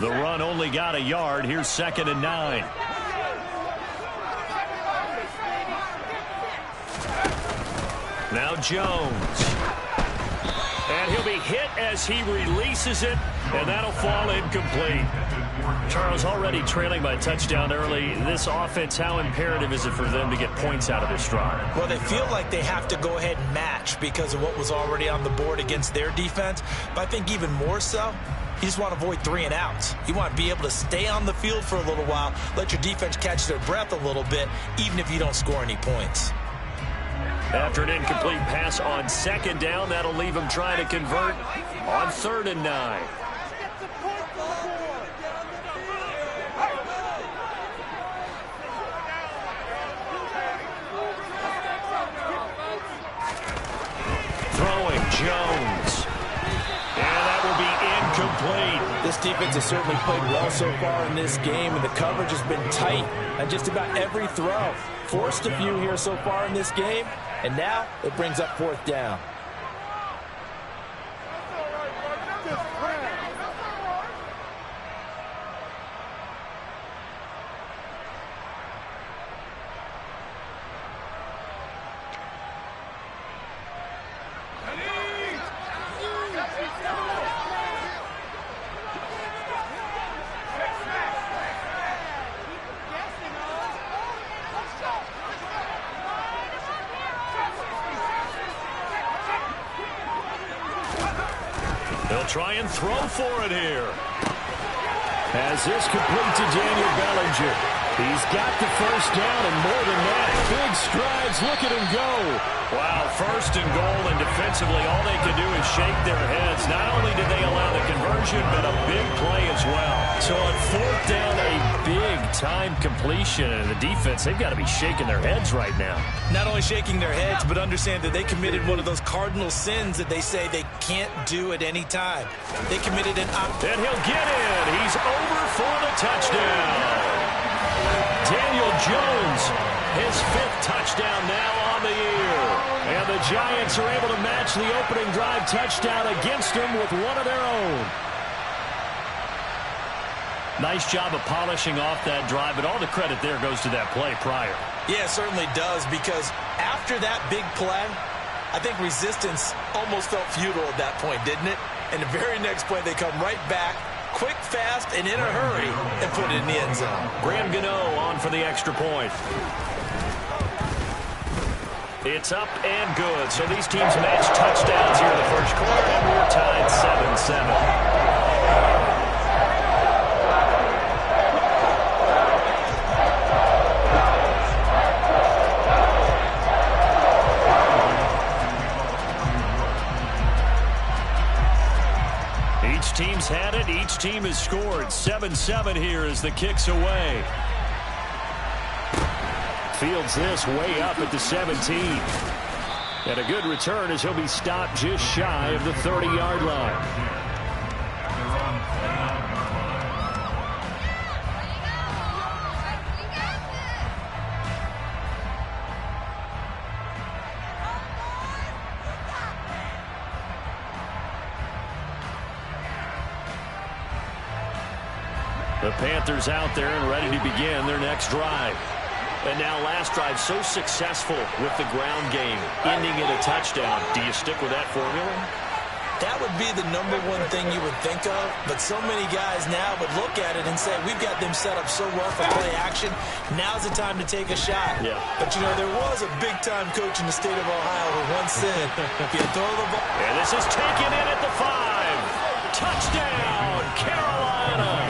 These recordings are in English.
The run only got a yard. Here's 2nd and 9. Now Jones. And he'll be hit as he releases it, and that'll fall incomplete. Charles, already trailing by a touchdown early. This offense, how imperative is it for them to get points out of this drive? Well, they feel like they have to go ahead and match because of what was already on the board against their defense. But I think even more so, you just want to avoid 3 and outs. You want to be able to stay on the field for a little while, let your defense catch their breath a little bit, even if you don't score any points. After an incomplete pass on 2nd down, that'll leave him trying to convert on 3rd and 9. Throwing Jones. And that will be incomplete. This defense has certainly played well so far in this game, and the coverage has been tight on just about every throw. Forced a few here so far in this game, and now it brings up 4th down. They'll try and throw for it here. As this complete to Daniel Bellinger. He's got the 1st down and more than that. Big strides. Look at him go. Wow, 1st and goal, and defensively all they can do is shake their heads. Not only did they allow the conversion, but a big play as well. So on 4th down, a big-time completion. And the defense, they've got to be shaking their heads right now. Not only shaking their heads, but understand that they committed one of those cardinal sins that they say they can't do at any time. They committed an... And he'll get in. He's over for the touchdown. Daniel Jones, his 5th touchdown now on the year. And the Giants are able to match the opening drive touchdown against him with one of their own. Nice job of polishing off that drive, but all the credit there goes to that play prior. Yeah, it certainly does, because after that big play, I think resistance almost felt futile at that point, didn't it? And the very next play, they come right back, quick, fast, and in a hurry, and put it in the end zone. Graham Gano on for the extra point. It's up and good. So these teams match touchdowns here in the 1st quarter, and we're tied 7-7. Each team's had it. Each team has scored. 7-7 here as the kick's away. Fields this way up at the 17. And a good return as he'll be stopped just shy of the 30-yard line. The Panthers out there and ready to begin their next drive. And now last drive so successful with the ground game, ending in a touchdown. Do you stick with that formula? That would be the #1 thing you would think of, but so many guys now would look at it and say, we've got them set up so well for play action, now's the time to take a shot. Yeah. But, you know, there was a big-time coach in the state of Ohio who once said, if you throw the ball... And this is taken in at the 5. Touchdown, Carolina!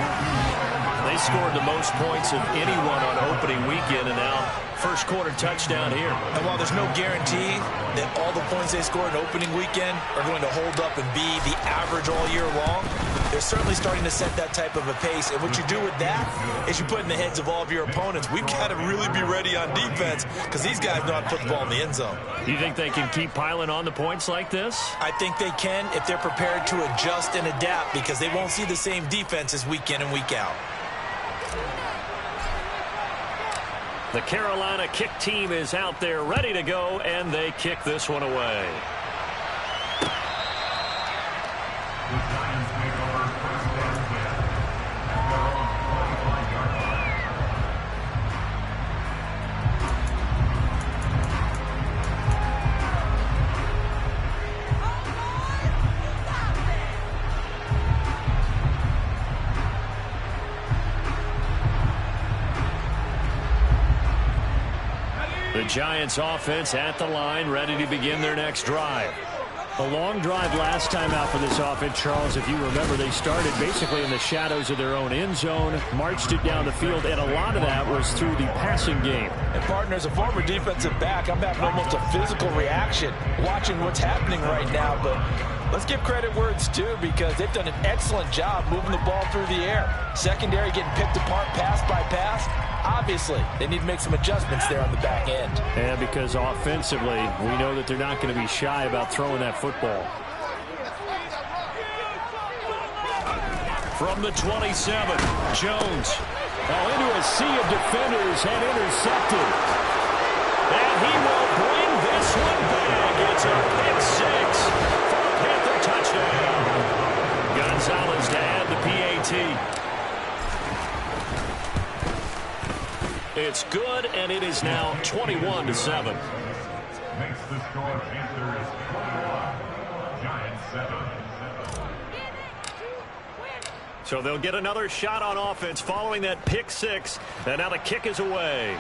They scored the most points of anyone on opening weekend, and now first quarter touchdown here. And while there's no guarantee that all the points they scored in opening weekend are going to hold up and be the average all year long, they're certainly starting to set that type of a pace. And what you do with that is you put in the heads of all of your opponents, we've got to really be ready on defense because these guys know how to put the ball in the end zone. Do you think they can keep piling on the points like this? I think they can if they're prepared to adjust and adapt, because they won't see the same defenses week in and week out. The Carolina kick team is out there ready to go, and they kick this one away. The Giants offense at the line, ready to begin their next drive. A long drive last time out for this offense, Charles. If you remember, they started basically in the shadows of their own end zone, marched it down the field, and a lot of that was through the passing game. And, partner, as a former defensive back, I'm having almost a physical reaction watching what's happening right now. But let's give credit where it's due, because they've done an excellent job moving the ball through the air. Secondary getting picked apart pass by pass. Obviously, they need to make some adjustments there on the back end. And because offensively, we know that they're not going to be shy about throwing that football. From the 27, Jones. Into a sea of defenders and intercepted. And he will bring this one back. It's a pick six for a Panther touchdown. Gonzalez to add the PAT. It's good, and it is now 21-7. Makes the score Panthers 21, Giants 7. So they'll get another shot on offense following that pick six, and now the kick is away.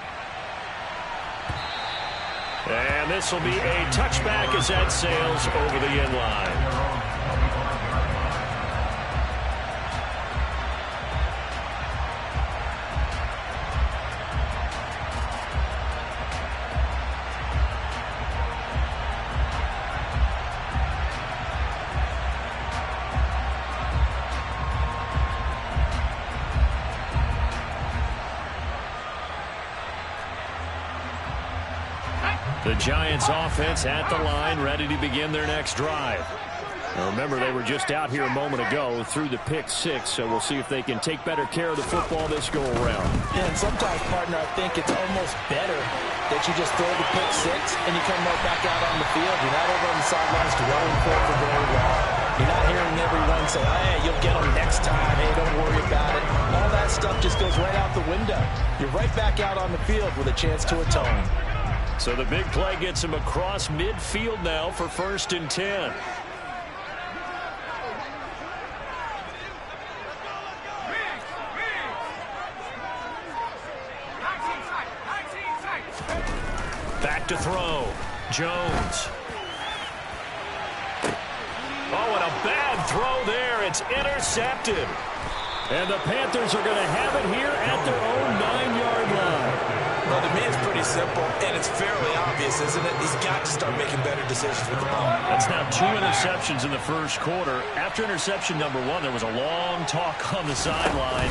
And this will be a touchback as that sails over the end line. The Giants offense at the line, ready to begin their next drive. Now remember, they were just out here a moment ago through the pick six, so we'll see if they can take better care of the football this go-around. Yeah, and sometimes, partner, I think it's almost better that you just throw the pick six and you come right back out on the field. You're not over on the sidelines dwelling for it for very long. You're not hearing everyone say, hey, you'll get them next time. Hey, don't worry about it. All that stuff just goes right out the window. You're right back out on the field with a chance to atone. So the big play gets him across midfield now for 1st and 10. Back to throw. Jones. Oh, and a bad throw there. It's intercepted. And the Panthers are going to have it here at their own 9-yard line. Well, to me, it's pretty simple, and it's fairly obvious, isn't it? He's got to start making better decisions with the ball. That's now 2 interceptions in the first quarter. After interception number 1, there was a long talk on the sideline,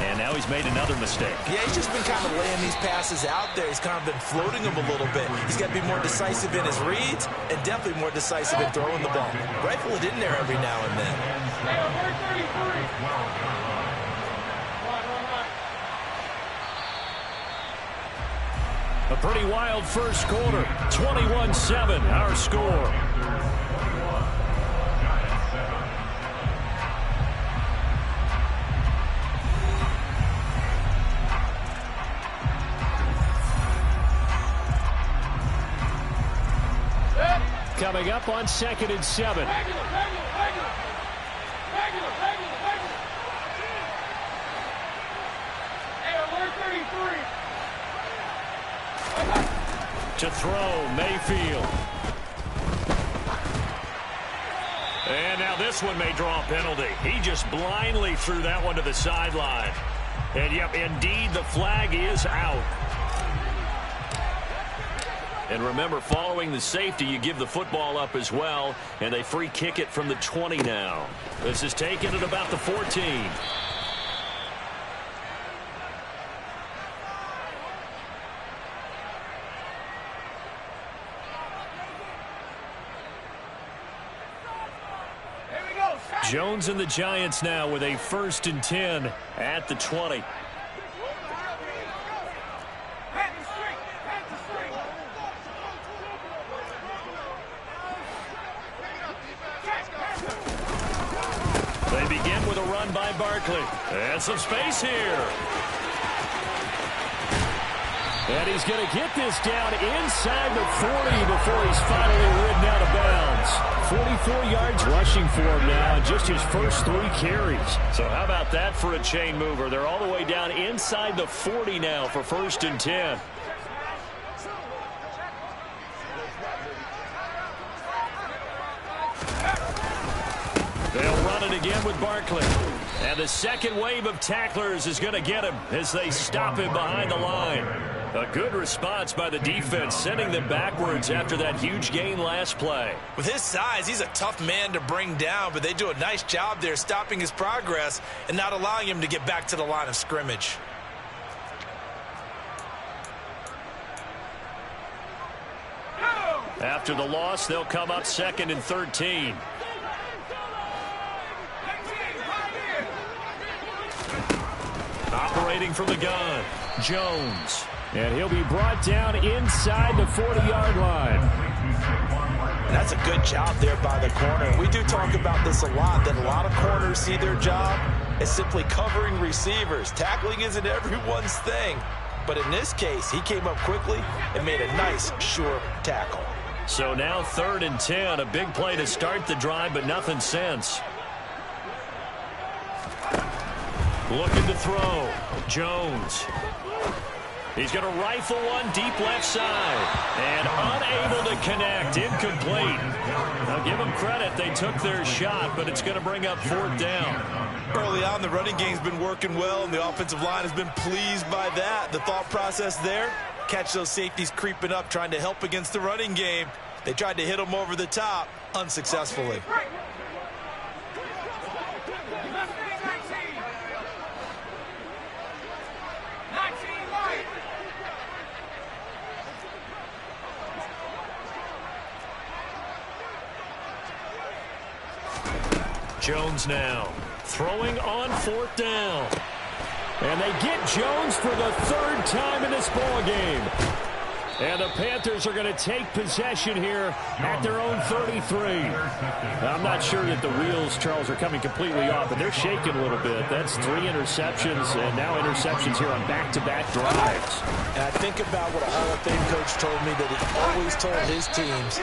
and now he's made another mistake. Yeah, he's just been kind of laying these passes out there. He's kind of been floating them a little bit. He's got to be more decisive in his reads and definitely more decisive in throwing the ball. Rifle it in there every now and then. A pretty wild first quarter. 21-7, our score. Coming up on 2nd and 7. To throw, Mayfield. And now this one may draw a penalty. He just blindly threw that one to the sideline. And yep, indeed, the flag is out. And remember, following the safety, you give the football up as well, and they free kick it from the 20 now. This is taken at about the 14. Jones and the Giants now with a 1st and 10 at the 20. They begin with a run by Barkley. And some space here. And he's going to get this down inside the 40 before he's finally ridden out of bounds. 44 yards rushing for him now in just his first 3 carries. So how about that for a chain mover? They're all the way down inside the 40 now for 1st and 10. line with Barkley. And the second wave of tacklers is going to get him as they stop him behind the line. A good response by the defense, sending them backwards after that huge gain last play. With his size, he's a tough man to bring down, but they do a nice job there stopping his progress and not allowing him to get back to the line of scrimmage. After the loss, they'll come up 2nd and 13. Operating from the gun, Jones. And he'll be brought down inside the 40-yard line. And that's a good job there by the corner. We do talk about this a lot, that a lot of corners see their job as simply covering receivers. Tackling isn't everyone's thing. But in this case, he came up quickly and made a nice, sure tackle. So now 3rd and 10, a big play to start the drive, but nothing since. Looking to throw, Jones. He's going to rifle one deep left side. And unable to connect, incomplete. Now give them credit, they took their shot, but it's going to bring up 4th down. Early on, the running game's been working well, and the offensive line has been pleased by that. The thought process there, catch those safeties creeping up, trying to help against the running game. They tried to hit them over the top, unsuccessfully. Jones now throwing on 4th down. And they get Jones for the 3rd time in this ball game. And the Panthers are going to take possession here at their own 33. I'm not sure that the wheels, Charles, are coming completely off, but they're shaking a little bit. That's 3 interceptions, and now interceptions here on back-to-back drives. And I think about what a Hall of Fame coach told me, that he always told his teams,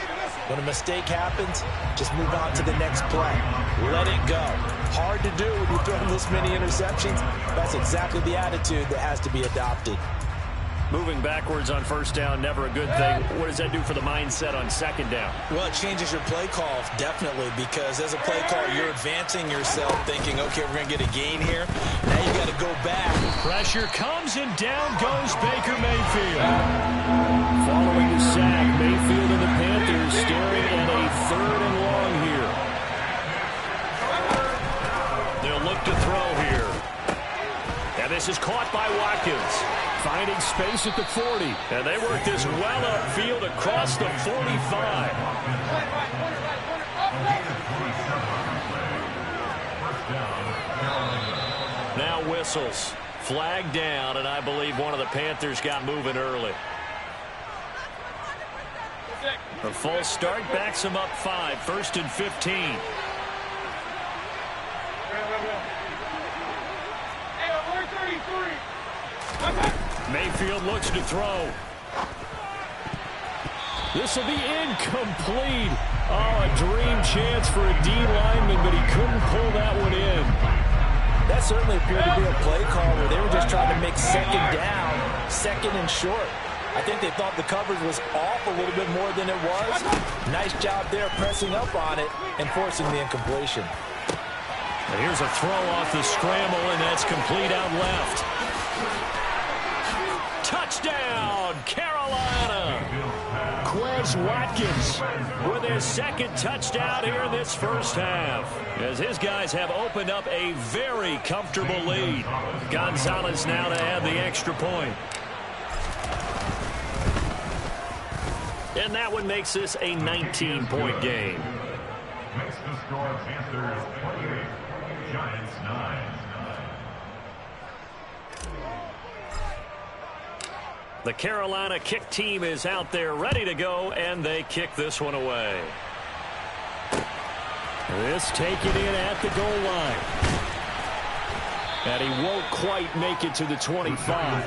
when a mistake happens, just move on to the next play. Let it go. Hard to do when you're throwing this many interceptions. That's exactly the attitude that has to be adopted. Moving backwards on 1st down, never a good thing. What does that do for the mindset on 2nd down? Well, it changes your play call, definitely, because as a play caller, you're advancing yourself, thinking, okay, we're going to get a gain here. Now you got to go back. Pressure comes, and down goes Baker Mayfield. Following the sack, Mayfield and the Panthers staring at a 3rd and long here. They'll look to throw here. And this is caught by Watkins. Finding space at the 40. And they work this well upfield across the 45. Now whistles. Flag down, and I believe one of the Panthers got moving early. A false start backs them up 5. 1st and 15. Mayfield looks to throw. This will be incomplete. Oh, a dream chance for a D lineman, but he couldn't pull that one in. That certainly appeared to be a play call where they were just trying to make 2nd down, 2nd and short. I think they thought the coverage was off a little bit more than it was. Nice job there pressing up on it and forcing the incompletion. And here's a throw off the scramble, and that's complete out left. Touchdown, Carolina! Quez Watkins with his 2nd touchdown here in this 1st half, as his guys have opened up a very comfortable lead. Gonzalez now to add the extra point. And that one makes this a 19-point game. Makes the score Panthers 28, Giants 9. The Carolina kick team is out there ready to go, and they kick this one away. This taken in at the goal line. And he won't quite make it to the 25.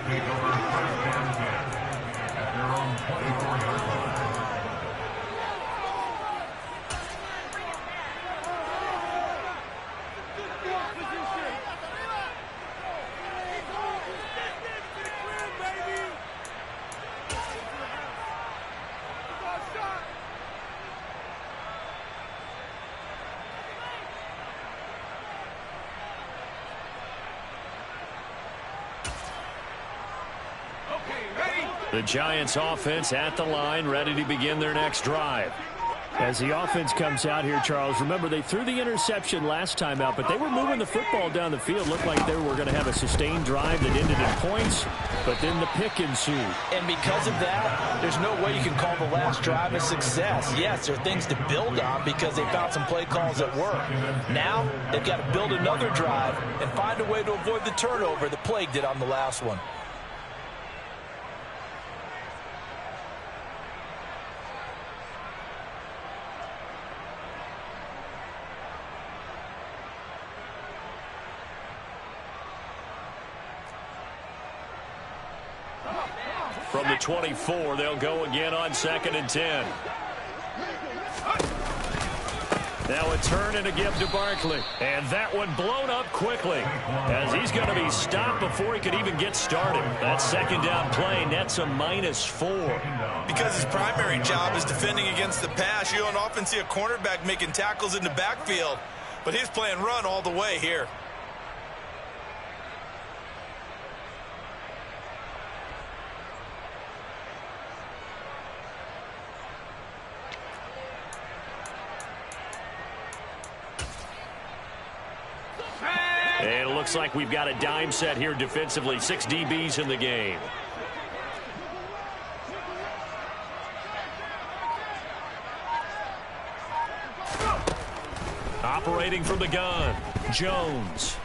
The Giants offense at the line, ready to begin their next drive. As the offense comes out here, Charles, remember they threw the interception last time out, but they were moving the football down the field. Looked like they were going to have a sustained drive that ended in points, but then the pick ensued. And because of that, there's no way you can call the last drive a success. Yes, there are things to build on because they found some play calls that work. Now, they've got to build another drive and find a way to avoid the turnover that plagued it on the last one. From the 24, they'll go again on 2nd and 10. Now a turn and a give to Barkley. And that one blown up quickly as he's going to be stopped before he could even get started. That second down play nets a -4. Because his primary job is defending against the pass, you don't often see a cornerback making tackles in the backfield. But he's playing run all the way here. And it looks like we've got a dime set here defensively. 6 DBs in the game. Operating from the gun, Jones.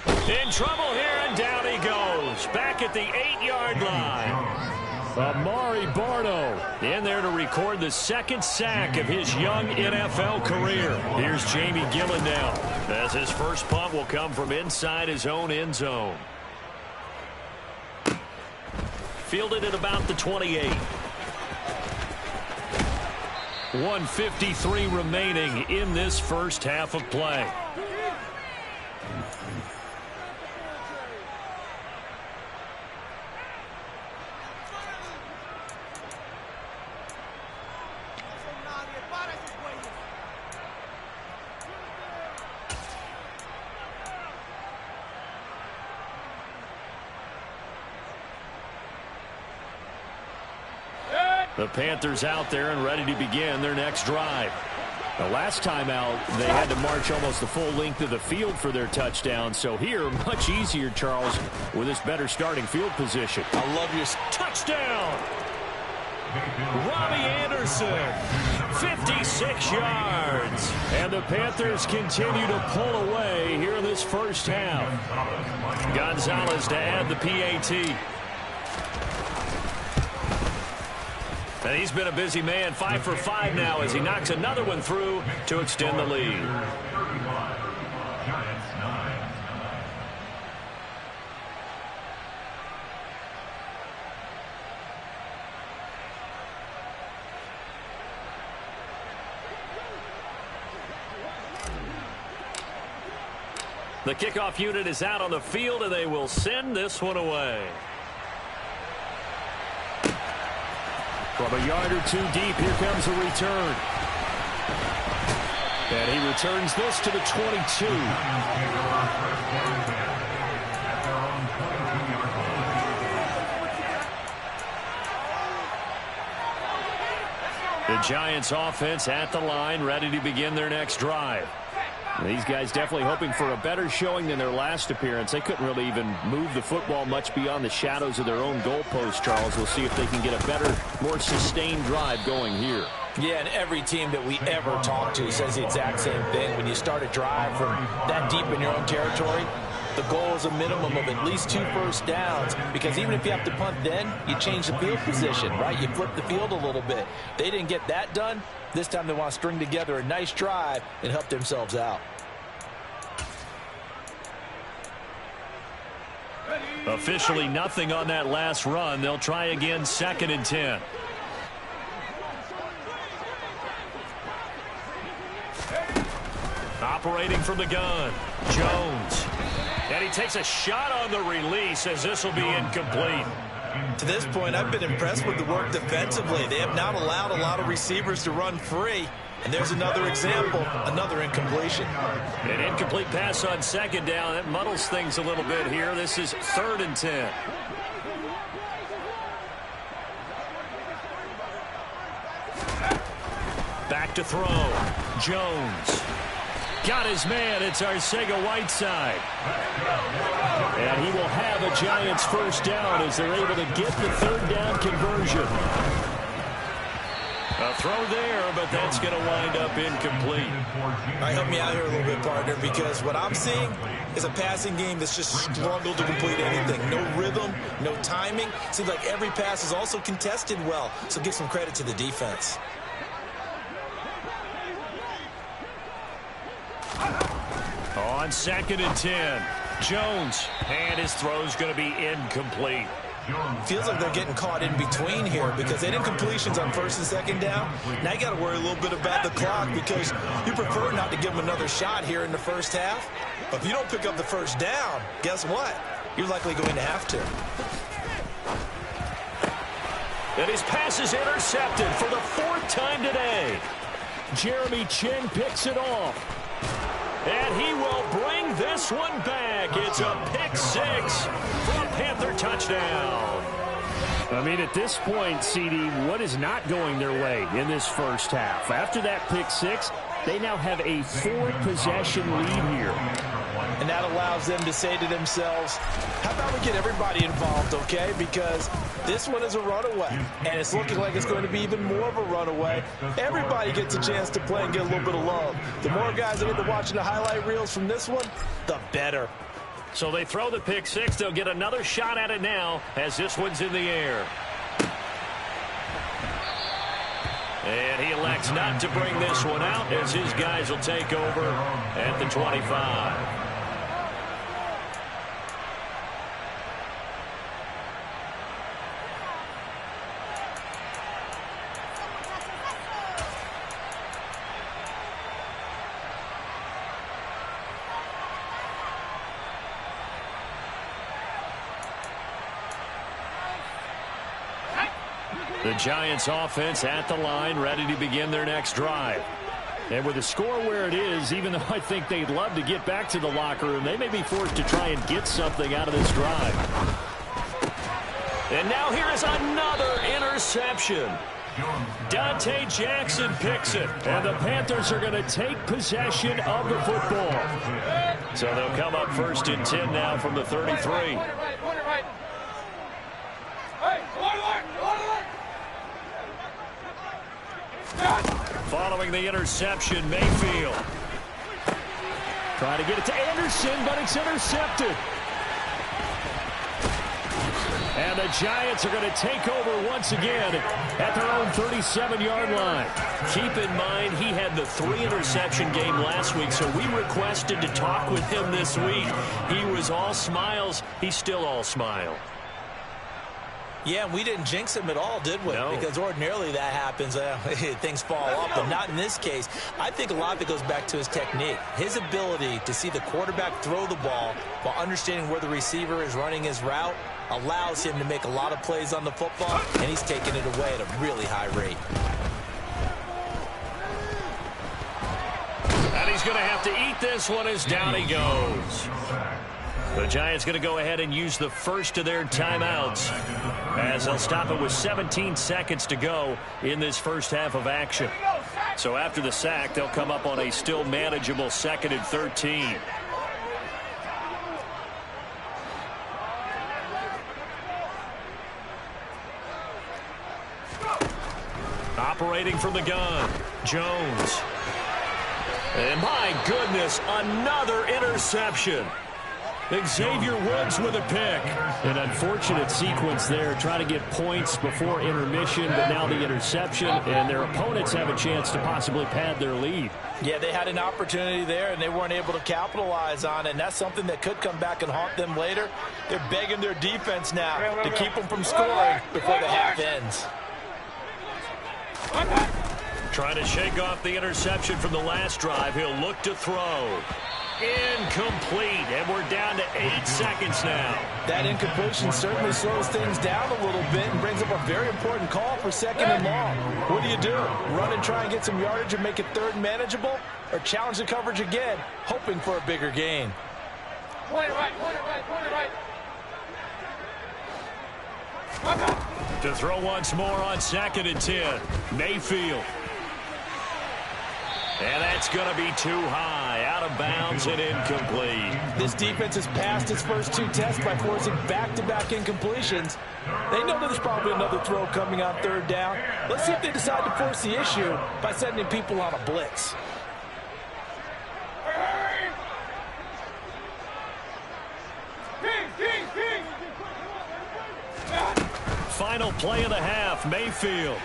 In trouble here, and down he goes. Back at the 8-yard line. Amari Barno in there to record the second sack of his young NFL career. Here's Jamie Gillen now, as his first punt will come from inside his own end zone. Fielded at about the 28. 1:53 remaining in this first half of play. The Panthers out there and ready to begin their next drive. The last time out, they had to march almost the full length of the field for their touchdown. So here, much easier, Charles, with this better starting field position. I love your touchdown. Robbie Anderson, 56 yards. And the Panthers continue to pull away here in this first half. Gonzalez to add the PAT. And he's been a busy man, 5 for 5 now as he knocks another one through to extend the lead. The kickoff unit is out on the field, and they will send this one away. From a yard or two deep, here comes a return. And he returns this to the 22. The Giants offense at the line, ready to begin their next drive. These guys definitely hoping for a better showing than their last appearance. They couldn't really even move the football much beyond the shadows of their own goalpost, Charles. We'll see if they can get a better, more sustained drive going here. Yeah, and every team that we ever talk to says the exact same thing. When you start a drive from that deep in your own territory, the goal is a minimum of at least 2 first downs, because even if you have to punt then, you change the field position, right? You flip the field a little bit. They didn't get that done. This time they want to string together a nice drive and help themselves out. Officially nothing on that last run. They'll try again, 2nd and 10. Operating from the gun, Jones. And he takes a shot on the release as this will be incomplete. To this point, I've been impressed with the work defensively. They have not allowed a lot of receivers to run free. And there's another example, another incompletion. An incomplete pass on 2nd down. That muddles things a little bit here. This is 3rd and 10. to throw. Jones. Got his man. It's Arcega-Whiteside. And he will have a Giants first down as they're able to get the third down conversion. A throw there, but that's going to wind up incomplete. All right, help me out here a little bit, partner, because what I'm seeing is a passing game that's just struggled to complete anything. No rhythm, no timing. Seems like every pass is also contested well, so give some credit to the defense. On 2nd and 10, Jones, and his throw's going to be incomplete. Feels like they're getting caught in between here because they didn't completions on 1st and 2nd down. Now you got to worry a little bit about the clock because you prefer not to give them another shot here in the first half. But if you don't pick up the first down, guess what? You're likely going to have to. And his pass is intercepted for the 4th time today. Jeremy Chin picks it off. And he will bring this one back. It's a pick 6 for a Panther touchdown. I mean, at this point, CD, what is not going their way in this first half? After that pick 6, they now have a 4-possession lead here. And that allows them to say to themselves, how about we get everybody involved, okay? Because this one is a runaway, and it's looking like it's going to be even more of a runaway. Everybody gets a chance to play and get a little bit of love. The more guys that get to watching the highlight reels from this one, the better. So they throw the pick 6. They'll get another shot at it now as this one's in the air. And he elects not to bring this one out as his guys will take over at the 25. The Giants offense at the line, ready to begin their next drive. And with the score where it is, even though I think they'd love to get back to the locker room, they may be forced to try and get something out of this drive. And now here is another interception. Dante Jackson picks it, and the Panthers are going to take possession of the football. So they'll come up 1st and 10 now from the 33. Following the interception, Mayfield. Trying to get it to Anderson, but it's intercepted. And the Giants are going to take over once again at their own 37-yard line. Keep in mind, he had the 3-interception game last week, so we requested to talk with him this week. He was all smiles. He's still all smile. Yeah, we didn't jinx him at all, did we? No. Because ordinarily that happens. Things fall off, but not in this case. I think a lot of it goes back to his technique. His ability to see the quarterback throw the ball while understanding where the receiver is running his route allows him to make a lot of plays on the football, and he's taking it away at a really high rate. And he's going to have to eat this one as down he goes. The Giants going to go ahead and use the first of their timeouts as they'll stop it with 17 seconds to go in this first half of action. So after the sack, they'll come up on a still manageable 2nd and 13. Operating from the gun, Jones. And my goodness, another interception. Xavier Woods with a pick. An unfortunate sequence there, trying to get points before intermission, but now the interception, and their opponents have a chance to possibly pad their lead. Yeah, they had an opportunity there, and they weren't able to capitalize on it, and that's something that could come back and haunt them later. They're begging their defense now to keep them from scoring before the half ends. Trying to shake off the interception from the last drive. He'll look to throw. Incomplete, and we're down to 8 seconds now. That incompletion certainly slows things down a little bit and brings up a very important call for 2nd and long. What do? Run and try and get some yardage and make it 3rd and manageable, or challenge the coverage again, hoping for a bigger gain? Point it right. To throw once more on 2nd and 10. Mayfield. And that's going to be too high, out of bounds and incomplete. This defense has passed its first 2 tests by forcing back-to-back incompletions. They know that there's probably another throw coming on 3rd down. Let's see if they decide to force the issue by sending people on a blitz. Final play of the half, Mayfield.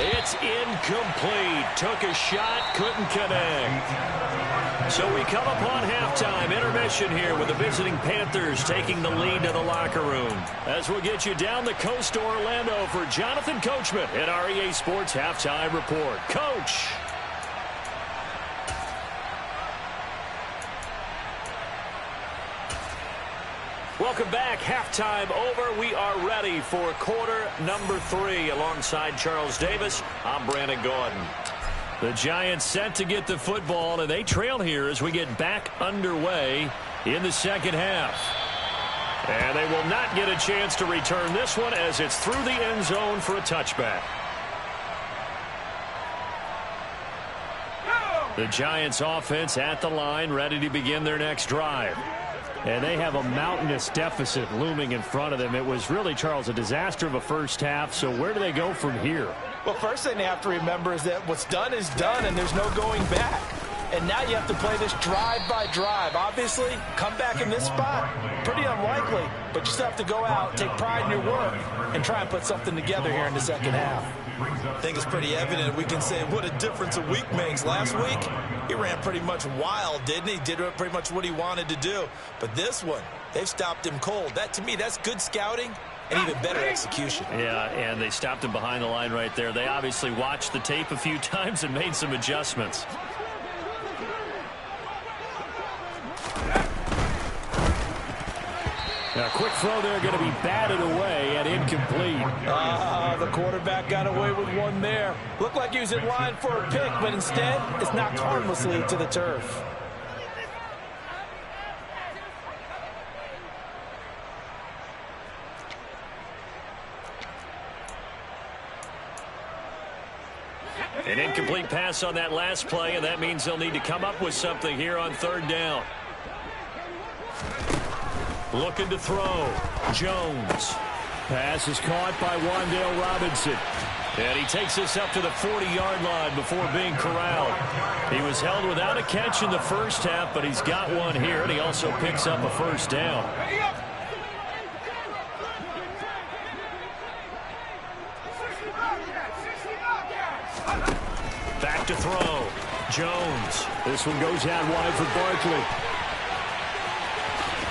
It's incomplete. Took a shot, couldn't connect. So we come upon halftime, intermission here with the visiting Panthers taking the lead to the locker room. As we'll get you down the coast to Orlando for Jonathan Coachman at our EA Sports Halftime Report. Coach. Welcome back. Halftime over. We are ready for quarter number 3. Alongside Charles Davis, I'm Brandon Gordon. The Giants set to get the football, and they trail here as we get back underway in the second half. And they will not get a chance to return this one as it's through the end zone for a touchback. The Giants offense at the line, ready to begin their next drive. And they have a mountainous deficit looming in front of them. It was really, Charles, a disaster of a first half. So where do they go from here? Well, first thing they have to remember is that what's done is done, and there's no going back. And now you have to play this drive by drive. Obviously, come back in this spot, pretty unlikely. But you still have to go out, take pride in your work, and try and put something together here in the second half. I think it's pretty evident. We can say what a difference a week makes. Last week, he ran pretty much wild, didn't he? Did pretty much what he wanted to do. But this one, they've stopped him cold. That, to me, that's good scouting and even better execution. Yeah, and they stopped him behind the line right there. They obviously watched the tape a few times and made some adjustments. Now, a quick throw there, going to be batted away and incomplete. The quarterback got away with one there. Looked like he was in line for a pick, but instead, it's knocked harmlessly to the turf. An incomplete pass on that last play, and that means they'll need to come up with something here on 3rd down. Looking to throw. Jones. Pass is caught by Wan'Dale Robinson. And he takes this up to the 40-yard line before being corralled. He was held without a catch in the first half, but he's got one here, and he also picks up a first down. Back to throw. Jones. This one goes out wide for Barkley.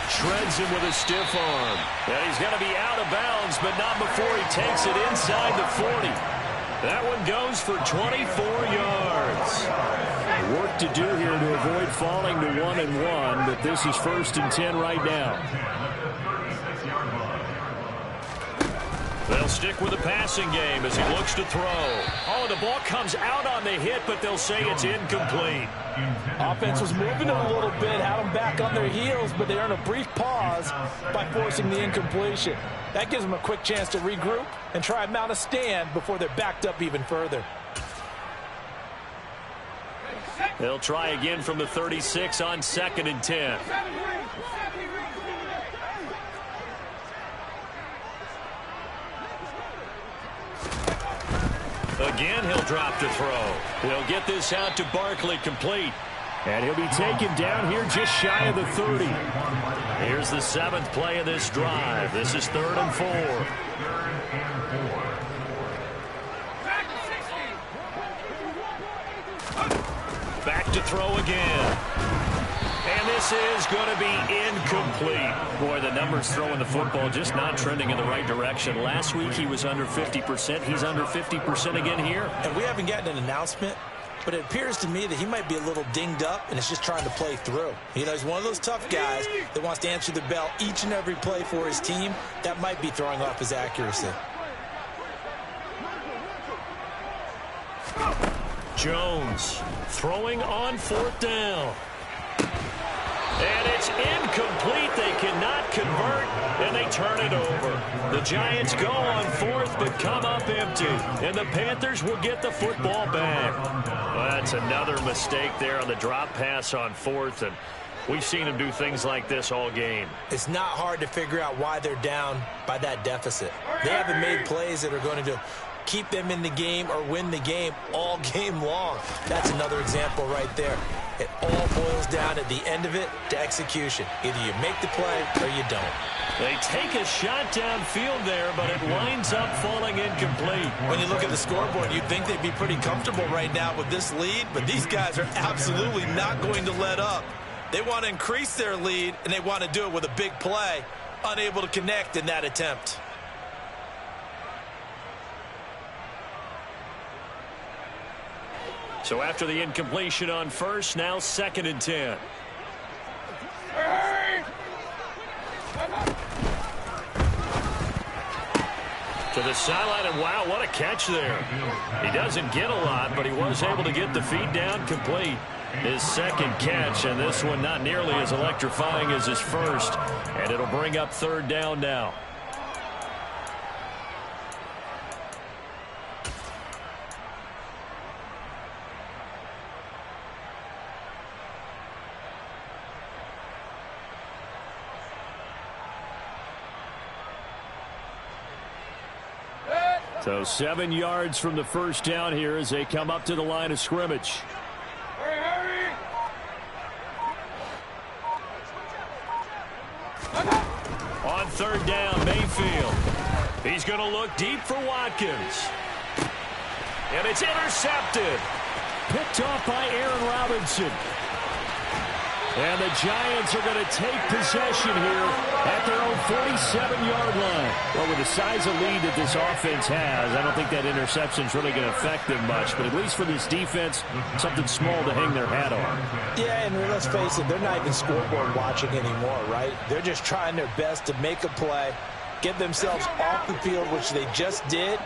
Shreds him with a stiff arm. And he's going to be out of bounds, but not before he takes it inside the 40. That one goes for 24 yards. Work to do here to avoid falling to 1-1, but this is 1st and 10 right now. They'll stick with the passing game as he looks to throw. Oh, the ball comes out on the hit, but they'll say it's incomplete. Offense was moving a little bit, had them back on their heels, but they earned a brief pause by forcing the incompletion. That gives them a quick chance to regroup and try and mount a stand before they're backed up even further. They'll try again from the 36 on 2nd and 10. Again, he'll drop to throw. He'll get this out to Barkley, complete. And he'll be taken down here just shy of the 30. Here's the 7th play of this drive. This is 3rd and 4. Back to throw again. And this is going to be incomplete. Boy, the numbers throwing the football just not trending in the right direction. Last week he was under 50%. He's under 50% again here. And we haven't gotten an announcement, but it appears to me that he might be a little dinged up and is just trying to play through. You know, he's one of those tough guys that wants to answer the bell each and every play for his team. That might be throwing off his accuracy. Jones throwing on 4th down. And it's incomplete. They cannot convert. and they turn it over. The Giants go on fourth, but come up empty, and the Panthers will get the football back. Well, that's another mistake there on the drop pass on fourth, and we've seen them do things like this all game. It's not hard to figure out why they're down by that deficit. They haven't made plays that are going to keep them in the game or win the game all game long. That's another example right there. It all boils down at the end of it to execution. Either you make the play or you don't. They take a shot downfield there, but it winds up falling incomplete. When you look at the scoreboard, you'd think they'd be pretty comfortable right now with this lead, but these guys are absolutely not going to let up. They want to increase their lead, and they want to do it with a big play. Unable to connect in that attempt. So after the incompletion on first, now 2nd and 10. To the sideline, and wow, what a catch there. He doesn't get a lot, but he was able to get the feed down complete. His second catch, and this one not nearly as electrifying as his first. And it'll bring up 3rd down now. So 7 yards from the first down here as they come up to the line of scrimmage. On 3rd down, Mayfield. He's going to look deep for Watkins. And it's intercepted. Picked off by Aaron Robinson. And the Giants are going to take possession here at their own 47-yard line. Well, with the size of lead that this offense has, I don't think that interception is really going to affect them much. But at least for this defense, something small to hang their hat on. Yeah, and let's face it, they're not even scoreboard watching anymore, right? They're just trying their best to make a play, get themselves off the field, which they just did,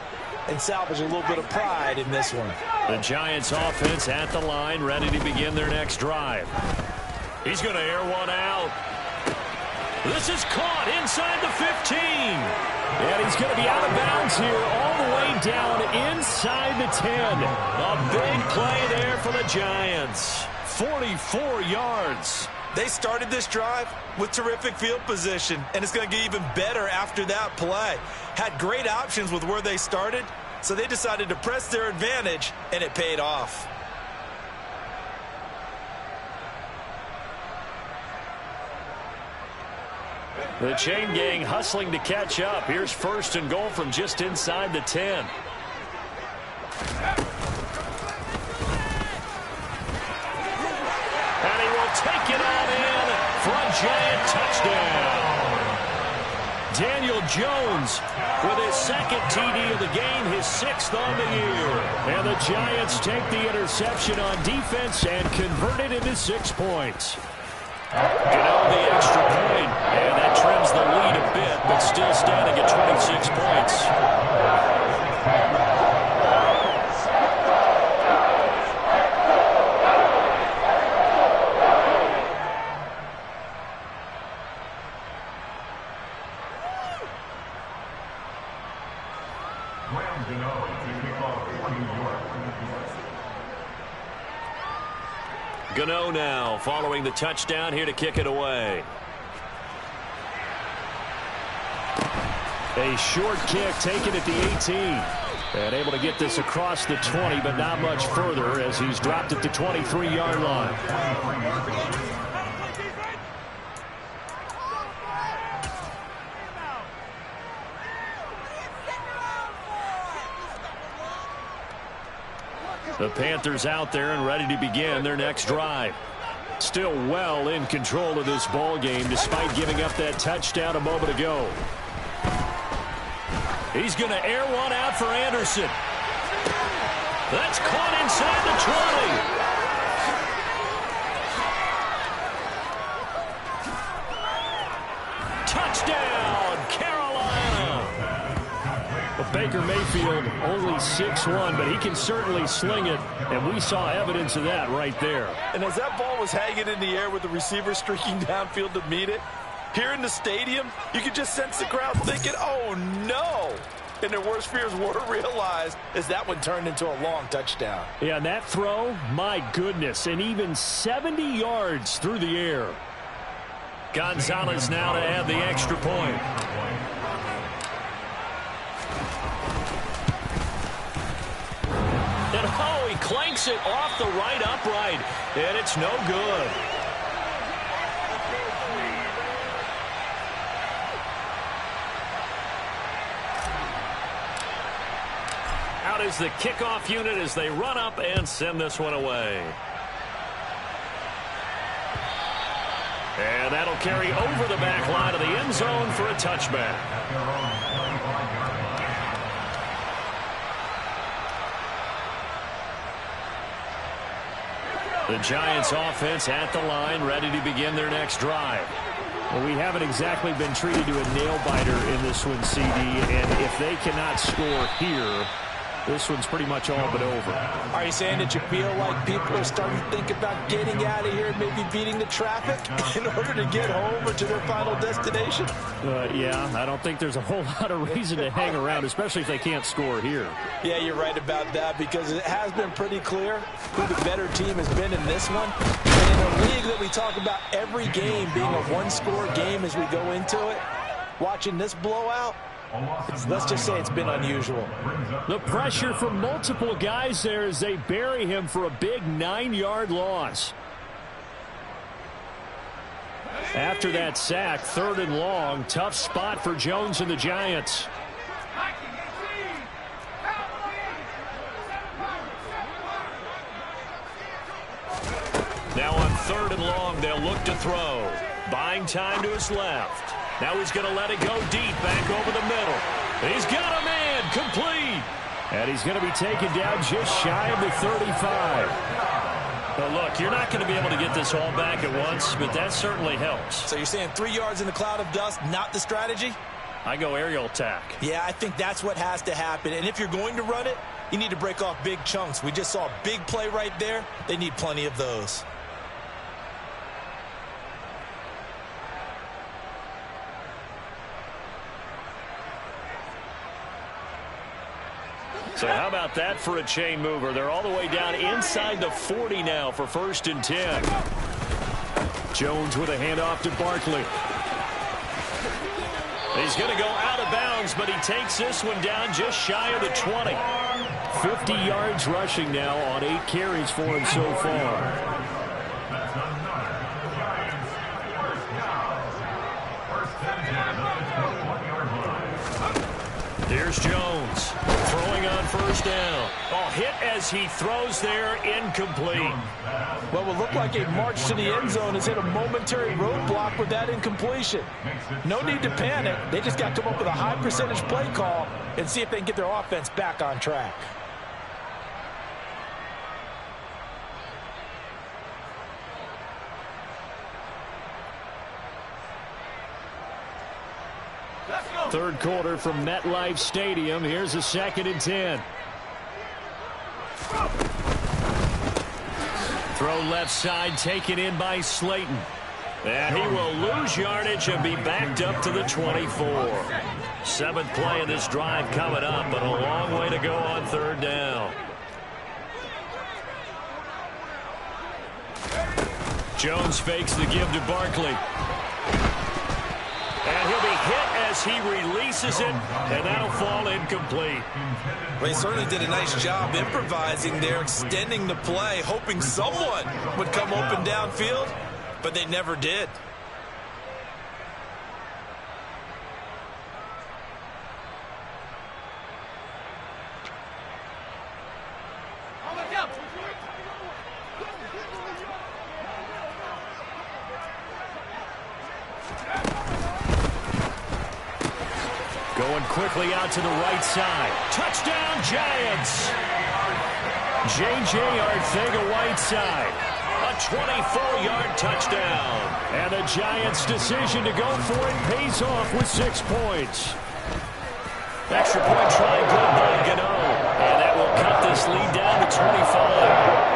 and salvage a little bit of pride in this one. The Giants offense at the line, ready to begin their next drive. He's going to air one out. This is caught inside the 15. And he's going to be out of bounds here all the way down inside the 10. A big play there for the Giants. 44 yards. They started this drive with terrific field position, and it's going to get even better after that play. Had great options with where they started, so they decided to press their advantage, and it paid off. The chain gang hustling to catch up. Here's 1st and goal from just inside the 10. And he will take it all in for a Giant touchdown. Daniel Jones with his 2nd TD of the game, his 6th on the year. And the Giants take the interception on defense and convert it into 6 points. The extra point, and that trims the lead a bit, but still standing at 26 points. Gano now following the touchdown here to kick it away. A short kick taken at the 18. And able to get this across the 20, but not much further as he's dropped at the 23-yard line. The Panthers out there and ready to begin their next drive. Still well in control of this ball game despite giving up that touchdown a moment ago. He's going to air one out for Anderson. That's caught inside the 20. Touchdown, Carolina. Well, Baker Mayfield only 6'1", but he can certainly sling it, and we saw evidence of that right there. And as that ball was hanging in the air with the receiver streaking downfield to meet it, Here in the stadium, you can just sense the crowd thinking, oh, no. And their worst fears were realized as that one turned into a long touchdown. Yeah, and that throw, my goodness, and even 70 yards through the air. Gonzalez now to add the extra point. And oh, he clanks it off the right upright, and it's no good. Out is the kickoff unit as they run up and send this one away. And that'll carry over the back line of the end zone for a touchback. The Giants offense at the line, ready to begin their next drive. Well, we haven't exactly been treated to a nail-biter in this one, CD, and if they cannot score here, this one's pretty much all but over. Are you saying that you feel like people are starting to think about getting out of here and maybe beating the traffic in order to get home or to their final destination? Yeah, I don't think there's a whole lot of reason to hang around, especially if they can't score here. Yeah, you're right about that because it has been pretty clear who the better team has been in this one. And in a league that we talk about every game being a one-score game as we go into it, watching this blowout, let's just say it's been unusual. The pressure from multiple guys there as they bury him for a big 9-yard loss. After that sack, 3rd and long, tough spot for Jones and the Giants. Now on 3rd and long, they'll look to throw. Buying time to his left. Now he's going to let it go deep, back over the middle. He's got a man, complete. And he's going to be taken down just shy of the 35. But look, you're not going to be able to get this all back at once, but that certainly helps. So you're saying 3 yards in the cloud of dust, not the strategy? I go aerial attack. Yeah, I think that's what has to happen. And if you're going to run it, you need to break off big chunks. We just saw a big play right there. They need plenty of those. So how about that for a chain mover? They're all the way down inside the 40 now for 1st and 10. Jones with a handoff to Barkley. He's going to go out of bounds, but he takes this one down just shy of the 20. 50 yards rushing now on 8 carries for him so far. Here's Jones throwing on 1st down. Oh, hit as he throws there, incomplete. Well, it will look like a march to the end zone has hit a momentary roadblock with that incompletion. No need to panic. They just got to come up with a high percentage play call and see if they can get their offense back on track. Third quarter from MetLife Stadium. Here's a 2nd and 10. Throw left side, taken in by Slayton. And he will lose yardage and be backed up to the 24. 7th play of this drive coming up, but a long way to go on 3rd down. Jones fakes the give to Barkley. And he'll be hit as he releases it, and that'll fall incomplete. Well, he certainly did a nice job improvising there, extending the play, hoping someone would come open downfield, but they never did. Going quickly out to the right side. Touchdown, Giants. J.J. Arcega-Whiteside. A 24-yard touchdown. And the Giants' decision to go for it pays off with 6 points. Extra point try good by Gano. And that will cut this lead down to 25.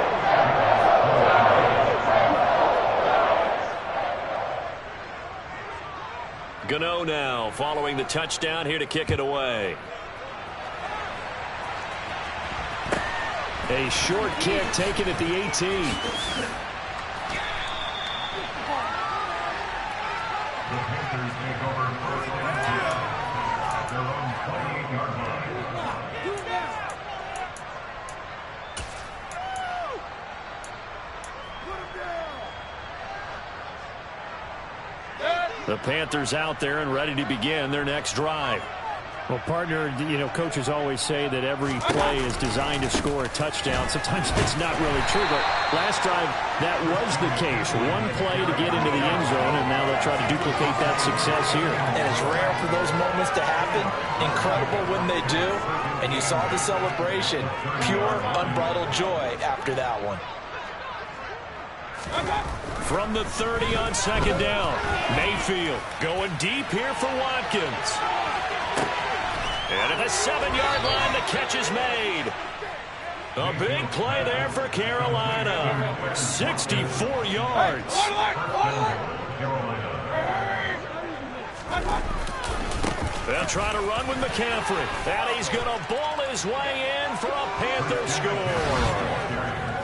Gano now following the touchdown here to kick it away. A short kick taken at the 18. The Panthers take over first and 10 at their own 28-yard line. The Panthers out there and ready to begin their next drive. Well, partner, coaches always say that every play is designed to score a touchdown. Sometimes it's not really true, but last drive, that was the case. One play to get into the end zone, and now they'll try to duplicate that success here. And it's rare for those moments to happen. Incredible when they do. And you saw the celebration. Pure, unbridled joy after that one. From the 30 on second down, Mayfield going deep here for Watkins. And at the 7-yard line, the catch is made. A big play there for Carolina. 64 yards. They'll try to run with McCaffrey. And he's going to ball his way in for a Panther score.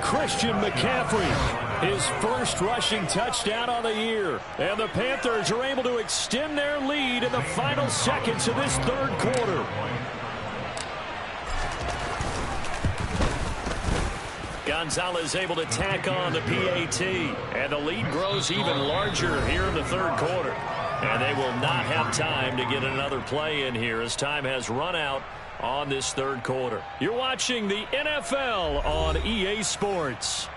Christian McCaffrey. His first rushing touchdown on the year. And the Panthers are able to extend their lead in the final seconds of this third quarter. Gonzalez able to tack on the PAT. And the lead grows even larger here in the third quarter. And they will not have time to get another play in here as time has run out on this third quarter. You're watching the NFL on EA Sports.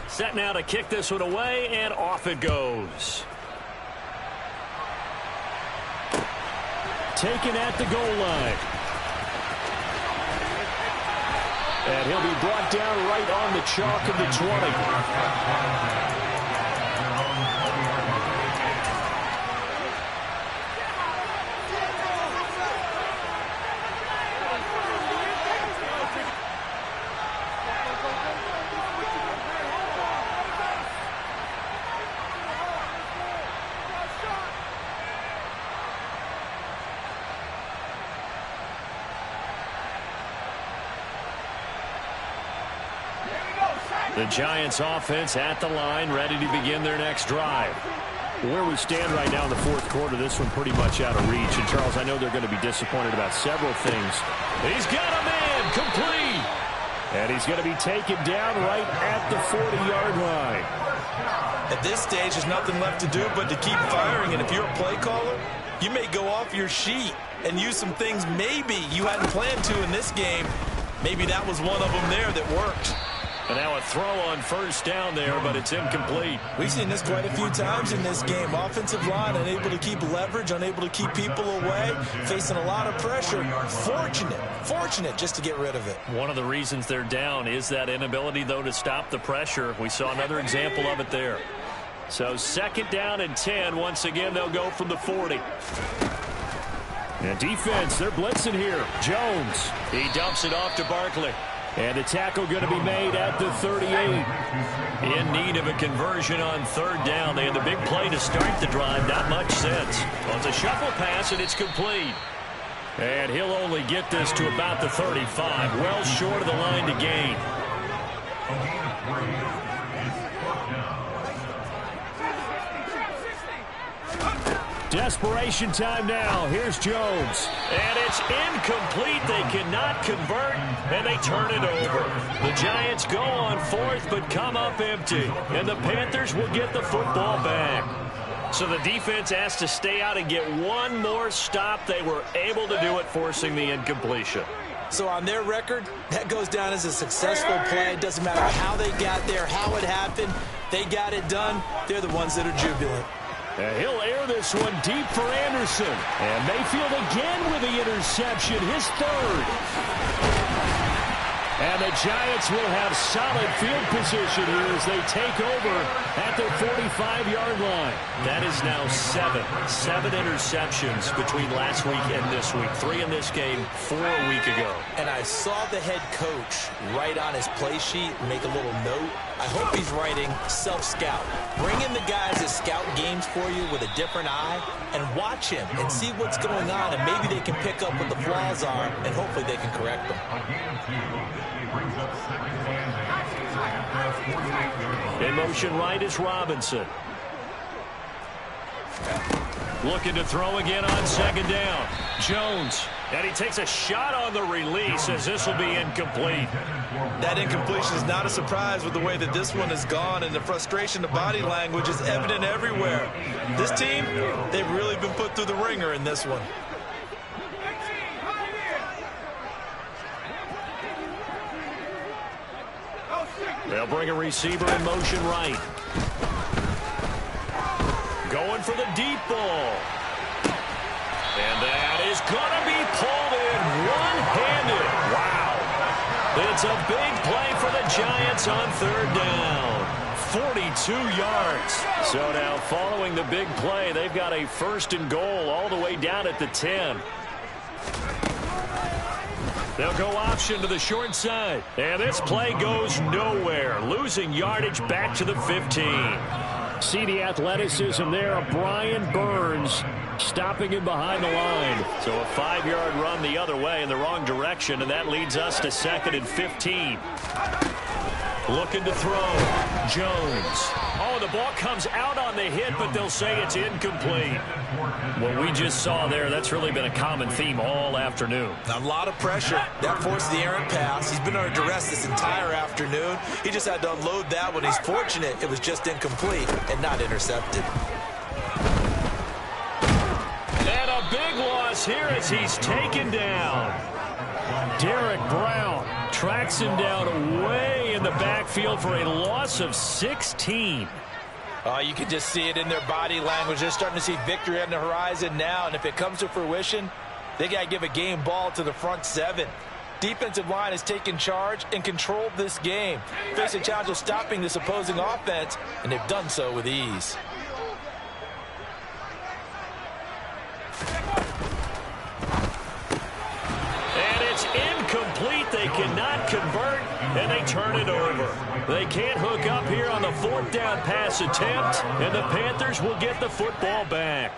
Set now to kick this one away, and off it goes. Taken at the goal line. And he'll be brought down right on the chalk of the 20. The Giants offense at the line, ready to begin their next drive. Where we stand right now in the fourth quarter, this one pretty much out of reach. And, Charles, I know they're going to be disappointed about several things. He's got a man complete. And he's going to be taken down right at the 40-yard line. At this stage, there's nothing left to do but to keep firing. And if you're a play caller, you may go off your sheet and use some things maybe you hadn't planned to in this game. Maybe that was one of them there that worked. And now a throw on first down there, but it's incomplete. We've seen this quite a few times in this game. Offensive line unable to keep leverage, unable to keep people away, facing a lot of pressure. Fortunate just to get rid of it. One of the reasons they're down is that inability, though, to stop the pressure. We saw another example of it there. So second down and 10. Once again, they'll go from the 40. And defense, they're blitzing here. Jones, he dumps it off to Barkley. And the tackle going to be made at the 38. In need of a conversion on third down. They had the big play to start the drive. Not much sense. Well, it's a shuffle pass, and it's complete. And he'll only get this to about the 35. Well short of the line to gain. Desperation time now. Here's Jones. And it's incomplete. They cannot convert, and they turn it over. The Giants go on fourth, but come up empty. And the Panthers will get the football back. So the defense has to stay out and get one more stop. They were able to do it, forcing the incompletion. So on their record, that goes down as a successful play. It doesn't matter how they got there, how it happened. They got it done. They're the ones that are jubilant. And he'll air this one deep for Anderson. And Mayfield again with the interception, his third. And the Giants will have solid field position here as they take over at their 45-yard line. That is now seven interceptions between last week and this week. 3 in this game, 4 a week ago. And I saw the head coach write on his play sheet, make a little note I hope he's writing self-scout. Bring in the guys that scout games for you with a different eye and watch him and see what's going on, and maybe they can pick up what the flaws are, and hopefully they can correct them. In motion right is Robinson. Looking to throw again on second down. Jones. And he takes a shot on the release as this will be incomplete. That incompletion is not a surprise with the way that this one has gone, and the frustration, the body language is evident everywhere. This team, they've really been put through the ringer in this one. They'll bring a receiver in motion right. Going for the deep ball. And that is going to be pulled in one-handed. Wow. It's a big play for the Giants on third down. 42 yards. So now following the big play, they've got a first and goal all the way down at the 10. They'll go option to the short side. And this play goes nowhere. Losing yardage back to the 15. See the athleticism there of Brian Burns stopping him behind the line. So a 5-yard run the other way in the wrong direction, and that leads us to 2nd and 15. Looking to throw. Jones. Oh, the ball comes out on the hit, but they'll say it's incomplete. What we just saw there, that's really been a common theme all afternoon. A lot of pressure. That forced the errant pass. He's been under duress this entire afternoon. He just had to unload that one. He's fortunate it was just incomplete and not intercepted. And a big loss here as he's taken down. Derek Brown tracks him down way in the backfield for a loss of 16. You can just see it in their body language. They're starting to see victory on the horizon now, and if it comes to fruition, they got to give a game ball to the front 7. Defensive line has taken charge and controlled this game. Face a challenge of stopping this opposing offense, and they've done so with ease. Incomplete. They cannot convert, and they turn it over. They can't hook up here on the 4th down pass attempt, and the Panthers will get the football back.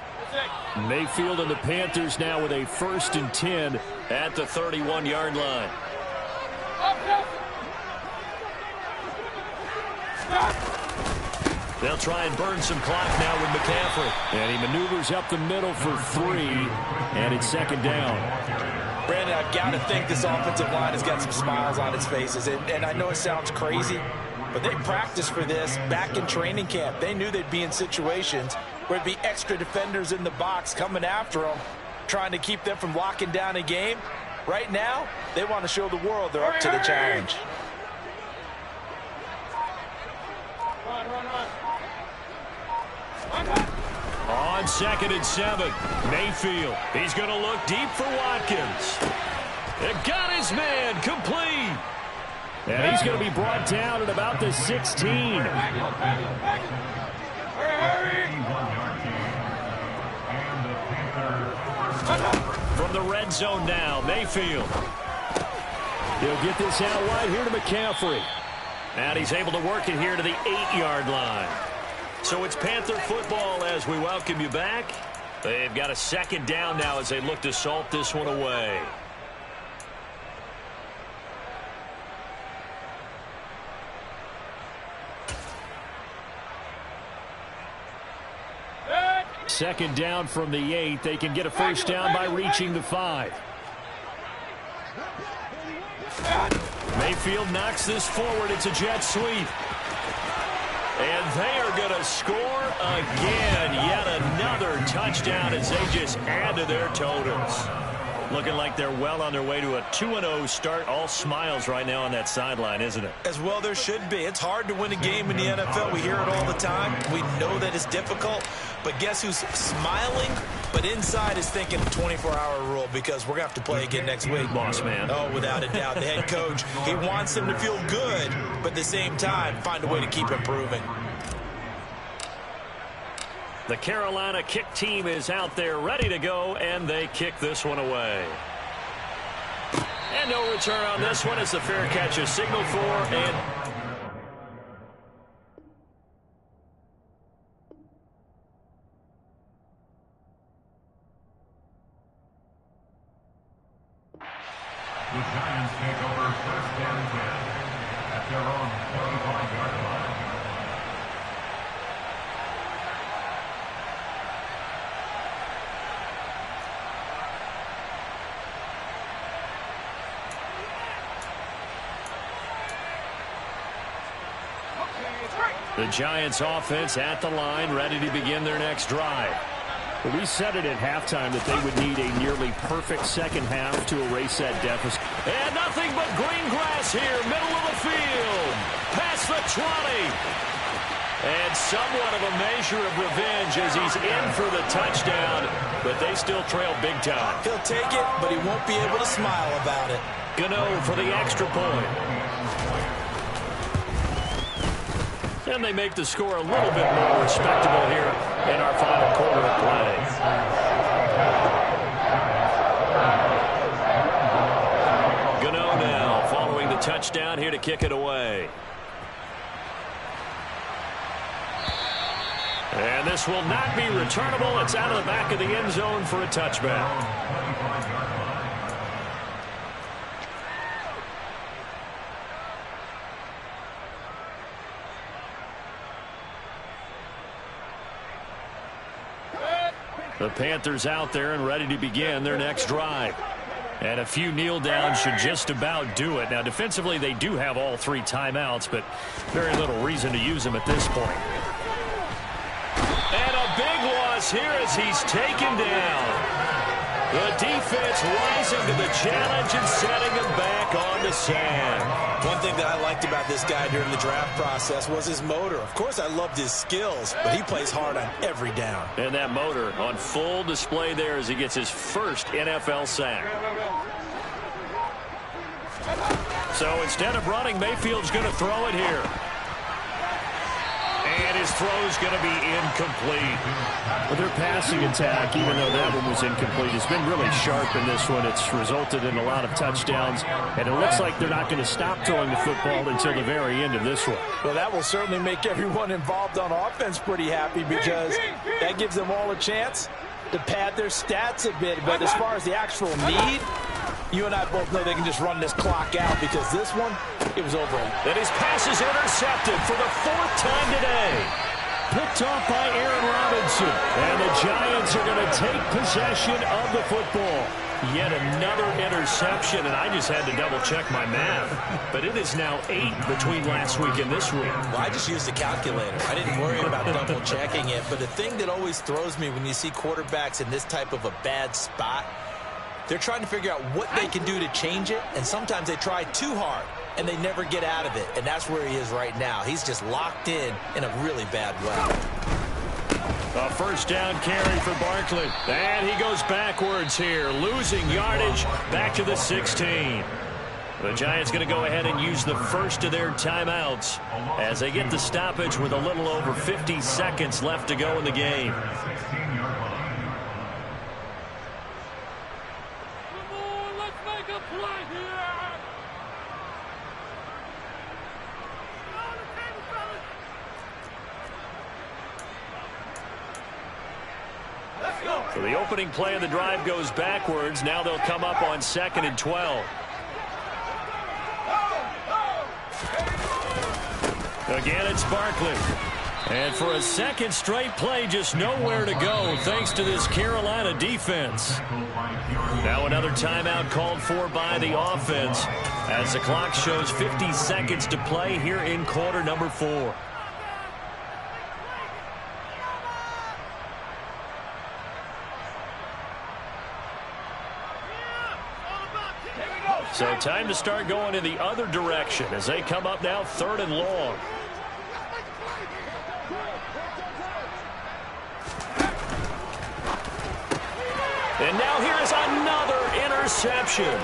Mayfield and the Panthers now with a 1st and 10 at the 31-yard line. They'll try and burn some clock now with McCaffrey. And he maneuvers up the middle for 3, and it's 2nd down. Brandon, I've got to think this offensive line has got some smiles on its faces. And I know it sounds crazy, but they practiced for this back in training camp. They knew they'd be in situations where it'd be extra defenders in the box coming after them, trying to keep them from locking down a game. Right now, they want to show the world they're up to the challenge. On 2nd and 7, Mayfield. He's going to look deep for Watkins. It got his man complete. And he's going to be brought down at about the 16. From the red zone now, Mayfield. He'll get this out wide here to McCaffrey. And he's able to work it here to the 8-yard line. So it's Panther football as we welcome you back. They've got a 2nd down now as they look to salt this one away. Second down from the 8. They can get a 1st down by reaching the 5. Mayfield knocks this forward. It's a jet sweep. And they are going to score again. Yet another touchdown as they just add to their totals. Looking like they're well on their way to a 2-0 start. All smiles right now on that sideline, isn't it? As well there should be. It's hard to win a game in the NFL. We hear it all the time. We know that it's difficult. But guess who's smiling? But inside is thinking 24-hour rule because we're going to have to play again next week. Boss man. Oh, without a doubt. The head coach, he wants them to feel good, but at the same time, find a way to keep improving. The Carolina kick team is out there ready to go, and they kick this one away. And no return on this one as the fair catch is signaled for. And The Giants take over first and 10 at their own 25-yard line. The Giants offense at the line, ready to begin their next drive. Well, we said it at halftime that they would need a nearly perfect second half to erase that deficit. And nothing but green grass here, middle of the field. Past the 20. And somewhat of a measure of revenge as he's in for the touchdown, but they still trail big time. He'll take it, but he won't be able to smile about it. Gano for the extra point. And they make the score a little bit more respectable here in our final quarter of play. Gano now following the touchdown here to kick it away. And this will not be returnable. It's out of the back of the end zone for a touchback. The Panthers out there and ready to begin their next drive. And a few kneel downs should just about do it. Now, defensively, they do have all 3 timeouts, but very little reason to use them at this point. And a big loss here as he's taken down. The defense rising to the challenge and setting him back on the sand. One thing that I liked about this guy during the draft process was his motor. Of course, I loved his skills, but he plays hard on every down. And that motor on full display there as he gets his first NFL sack. So instead of running, Mayfield's going to throw it here. And his throw's going to be incomplete. Well, their passing attack, even though that one was incomplete, has been really sharp in this one. It's resulted in a lot of touchdowns, and it looks like they're not going to stop throwing the football until the very end of this one. Well, that will certainly make everyone involved on offense pretty happy because that gives them all a chance to pad their stats a bit. But as far as the actual need, you and I both know they can just run this clock out because this one, it was over. And his pass is intercepted for the 4th time today. Picked off by Aaron Robinson. And the Giants are going to take possession of the football. Yet another interception, and I just had to double-check my math. But it is now 8 between last week and this week. Well, I just used a calculator. I didn't worry about double-checking it. But the thing that always throws me when you see quarterbacks in this type of a bad spot, they're trying to figure out what they can do to change it, and sometimes they try too hard, and they never get out of it. And that's where he is right now. He's just locked in a really bad way. A first down carry for Barkley. And he goes backwards here, losing yardage back to the 16. The Giants going to go ahead and use the first of their timeouts as they get the stoppage with a little over 50 seconds left to go in the game. So the opening play of the drive goes backwards. Now they'll come up on 2nd and 12. Again, it's Barkley. And for a second straight play, just nowhere to go thanks to this Carolina defense. Now another timeout called for by the offense as the clock shows 50 seconds to play here in quarter number 4. So time to start going in the other direction as they come up now 3rd and long. And now here is another interception.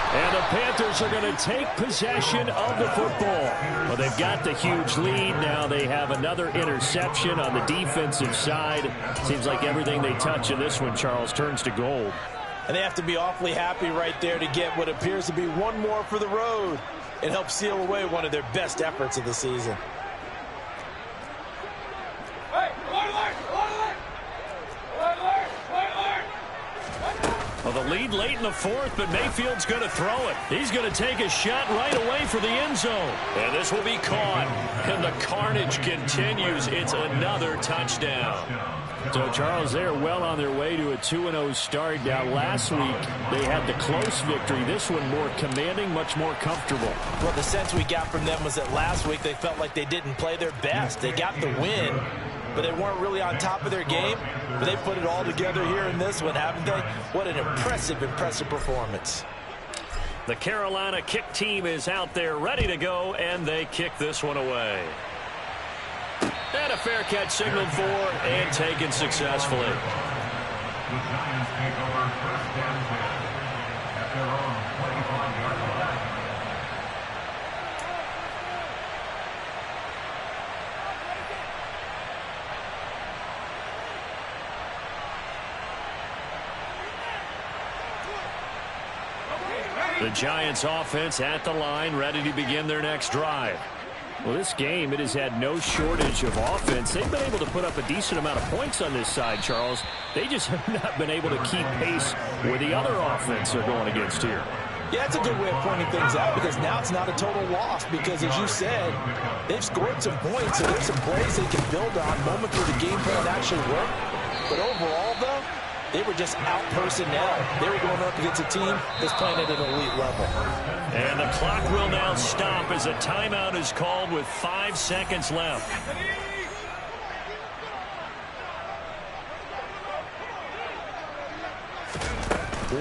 And the Panthers are going to take possession of the football. Well, they've got the huge lead. Now they have another interception on the defensive side. Seems like everything they touch in this one, Charles, turns to gold. And they have to be awfully happy right there to get what appears to be one more for the road. It helps seal away one of their best efforts of the season. lead late in the fourth, but Mayfield's going to throw it. He's going to take a shot right away for the end zone. And this will be caught. And the carnage continues. It's another touchdown. So, Charles, they are well on their way to a 2-0 start. Now, last week, they had the close victory. This one more commanding, much more comfortable. Well, the sense we got from them was that last week they felt like they didn't play their best. They got the win, but they weren't really on top of their game. But they put it all together here in this one, haven't they? What an impressive performance. The Carolina kick team is out there ready to go, and they kick this one away. And a fair catch signaled for and taken successfully. The Giants take over first and 10 at their own 25-yard line. The Giants offense at the line, ready to begin their next drive. Well, this game, it has had no shortage of offense. They've been able to put up a decent amount of points on this side, Charles. They just have not been able to keep pace with the other offense they're going against here. Yeah, that's a good way of pointing things out because now it's not a total loss because, as you said, they've scored some points, so there's some plays they can build on, moments where the game plan actually worked. But overall, though, they were just out-personnel. They were going up against a team that's playing at an elite level. And the clock will now stop as a timeout is called with 5 seconds left.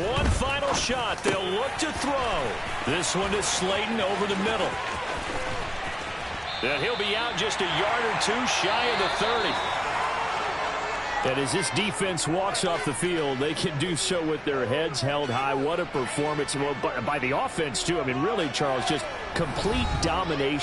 One final shot. They'll look to throw. This one is Slayton over the middle. And he'll be out just a yard or two shy of the 30. And as this defense walks off the field, they can do so with their heads held high. What a performance by the offense, too. I mean, really, Charles, just complete domination.